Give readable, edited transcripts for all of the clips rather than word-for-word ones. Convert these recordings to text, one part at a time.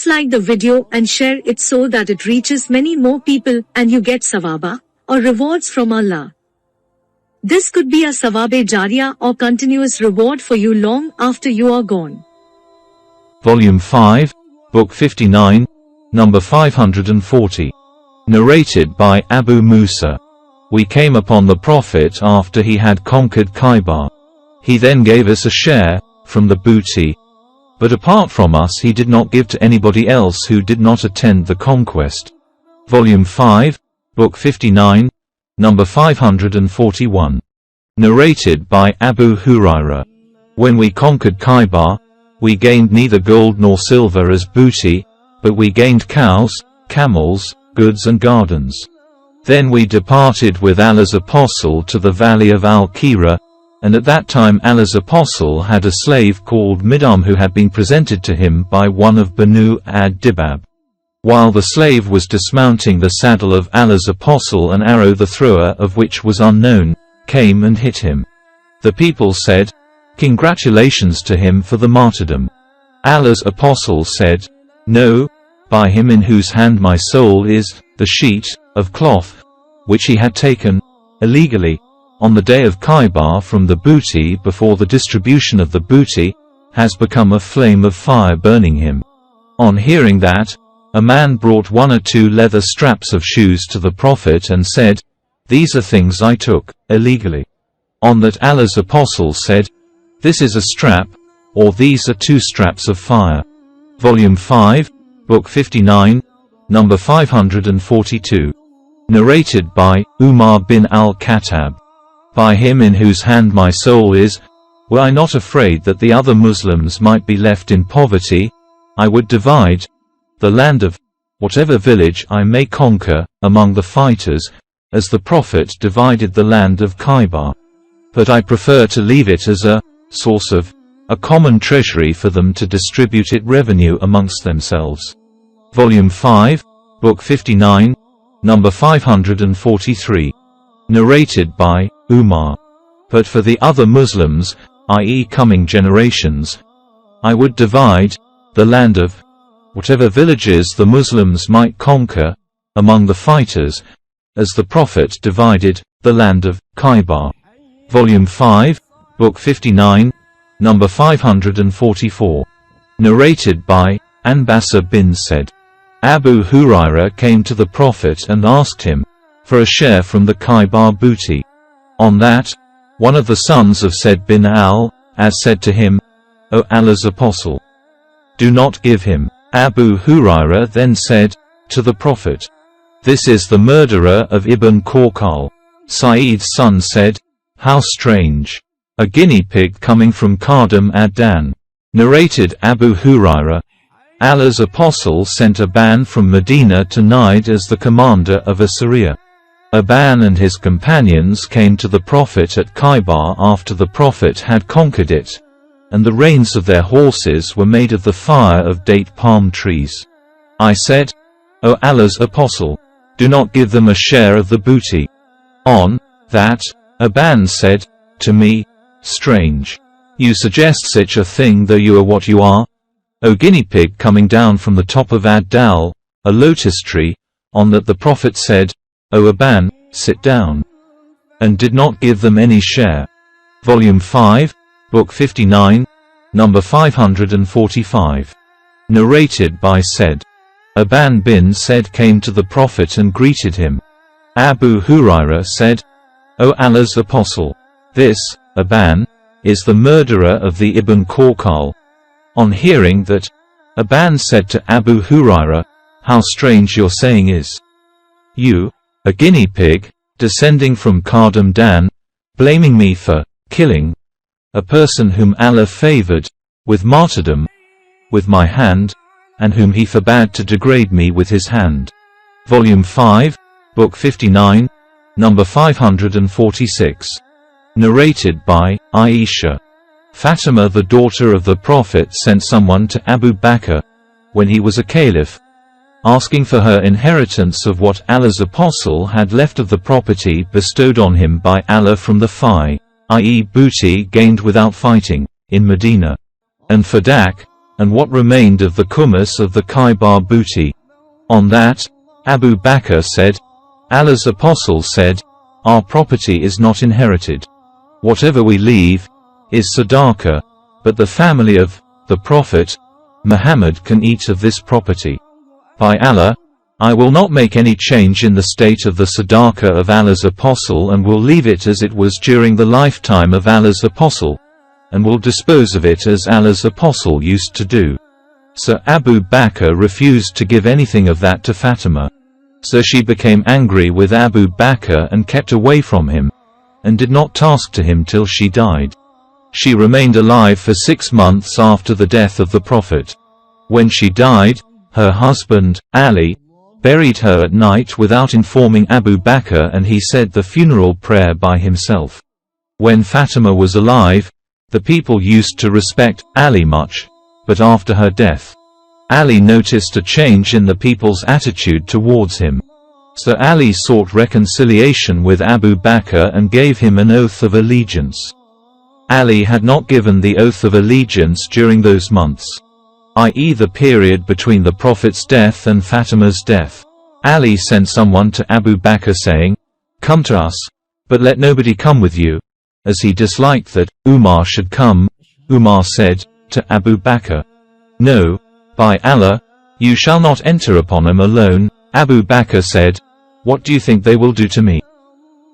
Please like the video and share it so that it reaches many more people and you get sawaba, or rewards from Allah. This could be a sawabe jariyah or continuous reward for you long after you are gone. Volume 5, Book 59, number 540. Narrated by Abu Musa. We came upon the Prophet after he had conquered Khaybar. He then gave us a share from the booty. But apart from us he did not give to anybody else who did not attend the conquest. Volume 5, Book 59, number 541. Narrated by Abu Hurairah. When we conquered Khaybar, we gained neither gold nor silver as booty, but we gained cows, camels, goods and gardens. Then we departed with Allah's apostle to the valley of Al-Qira, and at that time Allah's apostle had a slave called Midam who had been presented to him by one of Banu ad-Dibab. While the slave was dismounting the saddle of Allah's apostle, an arrow the thrower of which was unknown, came and hit him. The people said, "Congratulations to him for the martyrdom." Allah's apostle said, "No, by him in whose hand my soul is, the sheet of cloth, which he had taken, illegally, on the day of Khaybar from the booty before the distribution of the booty, has become a flame of fire burning him." On hearing that, a man brought 1 or 2 leather straps of shoes to the Prophet and said, "These are things I took, illegally." On that Allah's apostle said, "This is a strap, or these are 2 straps of fire." Volume 5, Book 59, number 542. Narrated by Umar bin al-Khattab. By him in whose hand my soul is, were I not afraid that the other Muslims might be left in poverty, I would divide the land of whatever village I may conquer among the fighters, as the Prophet divided the land of Khaybar. But I prefer to leave it as a source of a common treasury for them to distribute it revenue amongst themselves. Volume 5, Book 59, number 543. Narrated by Umar. But for the other Muslims, i.e. coming generations, I would divide the land of whatever villages the Muslims might conquer among the fighters, as the Prophet divided the land of Khaybar. Volume 5, Book 59, number 544. Narrated by Anbasa bin said. Abu Hurairah came to the Prophet and asked him for a share from the Khaybar booty. On that, one of the sons of Said bin al-As said to him, "O Allah's apostle, do not give him." Abu Hurairah then said to the Prophet, "This is the murderer of Ibn Khawqal." Sa'id's son said, "How strange! A guinea pig coming from Qadam ad-Dan." Narrated Abu Hurairah. Allah's apostle sent Aban from Medina to Najd as the commander of a Syria. Aban and his companions came to the Prophet at Khaybar after the Prophet had conquered it, and the reins of their horses were made of the fire of date palm trees. I said, "O Allah's apostle, do not give them a share of the booty." On that, Aban said to me, "Strange. You suggest such a thing though you are what you are? O guinea pig coming down from the top of Ad-Dal, a lotus tree." On that the Prophet said, "O Aban, sit down," and did not give them any share. Volume 5, Book 59, number 545. Narrated by Said. Aban bin Said came to the Prophet and greeted him. Abu Hurairah said, "O Allah's apostle, this, Aban, is the murderer of the Ibn Khawqal." On hearing that, Aban said to Abu Hurairah, "How strange your saying is. You, a guinea pig, descending from Qadam Dan, blaming me for killing a person whom Allah favored with martyrdom with my hand, and whom he forbade to degrade me with his hand." Volume 5, Book 59, number 546. Narrated by Aisha. Fatima, the daughter of the Prophet, sent someone to Abu Bakr, when he was a caliph, asking for her inheritance of what Allah's apostle had left of the property bestowed on him by Allah from the Fi, i.e. booty gained without fighting, in Medina. And Fadak, and what remained of the kumus of the Khaybar booty?" On that, Abu Bakr said, "Allah's apostle said, our property is not inherited. Whatever we leave is sadaqah, but the family of the Prophet Muhammad can eat of this property. By Allah, I will not make any change in the state of the sadaqah of Allah's apostle and will leave it as it was during the lifetime of Allah's apostle, and will dispose of it as Allah's apostle used to do." So Abu Bakr refused to give anything of that to Fatima. So she became angry with Abu Bakr and kept away from him, and did not task to him till she died. She remained alive for 6 months after the death of the Prophet. When she died, her husband, Ali, buried her at night without informing Abu Bakr, and he said the funeral prayer by himself. When Fatima was alive, the people used to respect Ali much, but after her death, Ali noticed a change in the people's attitude towards him. So Ali sought reconciliation with Abu Bakr and gave him an oath of allegiance. Ali had not given the oath of allegiance during those months, i.e. the period between the Prophet's death and Fatima's death. Ali sent someone to Abu Bakr saying, "Come to us, but let nobody come with you," as he disliked that Umar should come. Umar said to Abu Bakr, "No, by Allah, you shall not enter upon him alone." Abu Bakr said, "What do you think they will do to me?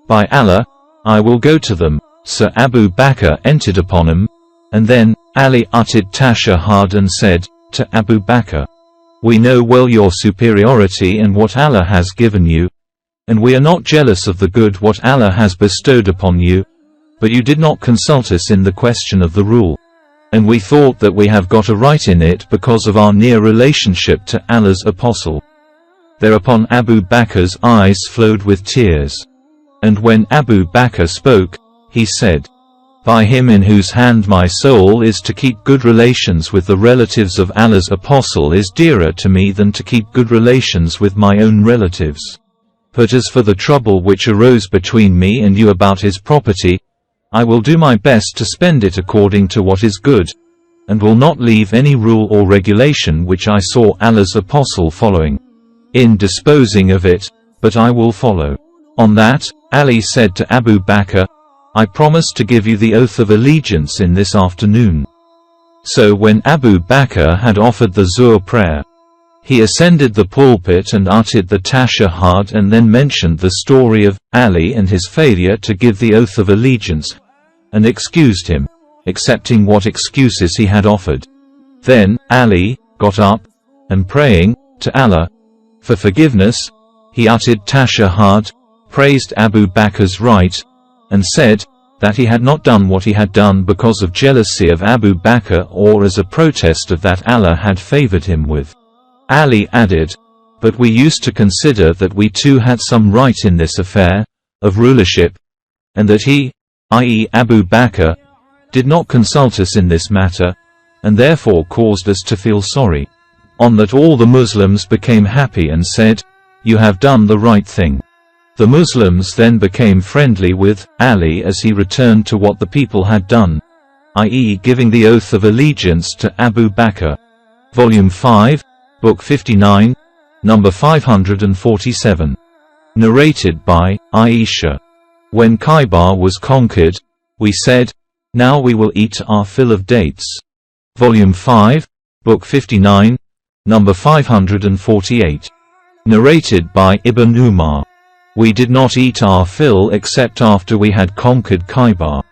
By Allah, I will go to them." So Abu Bakr entered upon him, and then Ali uttered tashahhud and said to Abu Bakr, "We know well your superiority and what Allah has given you, and we are not jealous of the good what Allah has bestowed upon you, but you did not consult us in the question of the rule, and we thought that we have got a right in it because of our near relationship to Allah's apostle." Thereupon Abu Bakr's eyes flowed with tears. And when Abu Bakr spoke, he said, "By him in whose hand my soul is, to keep good relations with the relatives of Allah's apostle is dearer to me than to keep good relations with my own relatives. But as for the trouble which arose between me and you about his property, I will do my best to spend it according to what is good, and will not leave any rule or regulation which I saw Allah's apostle following in disposing of it, but I will follow." On that, Ali said to Abu Bakr, "I promise to give you the oath of allegiance in this afternoon." So when Abu Bakr had offered the Zuhr prayer, he ascended the pulpit and uttered the tashahhud, and then mentioned the story of Ali and his failure to give the oath of allegiance, and excused him, accepting what excuses he had offered. Then Ali got up, and praying to Allah for forgiveness, he uttered tashahhud, praised Abu Bakr's right, and said that he had not done what he had done because of jealousy of Abu Bakr or as a protest of that Allah had favored him with. Ali added, "But we used to consider that we too had some right in this affair of rulership, and that he, i.e. Abu Bakr, did not consult us in this matter, and therefore caused us to feel sorry." On that all the Muslims became happy and said, "You have done the right thing." The Muslims then became friendly with Ali as he returned to what the people had done, i.e. giving the oath of allegiance to Abu Bakr. Volume 5, Book 59, number 547. Narrated by Aisha. When Khaybar was conquered, we said, "Now we will eat our fill of dates." Volume 5, Book 59, number 548. Narrated by Ibn Umar. We did not eat our fill except after we had conquered Khaybar.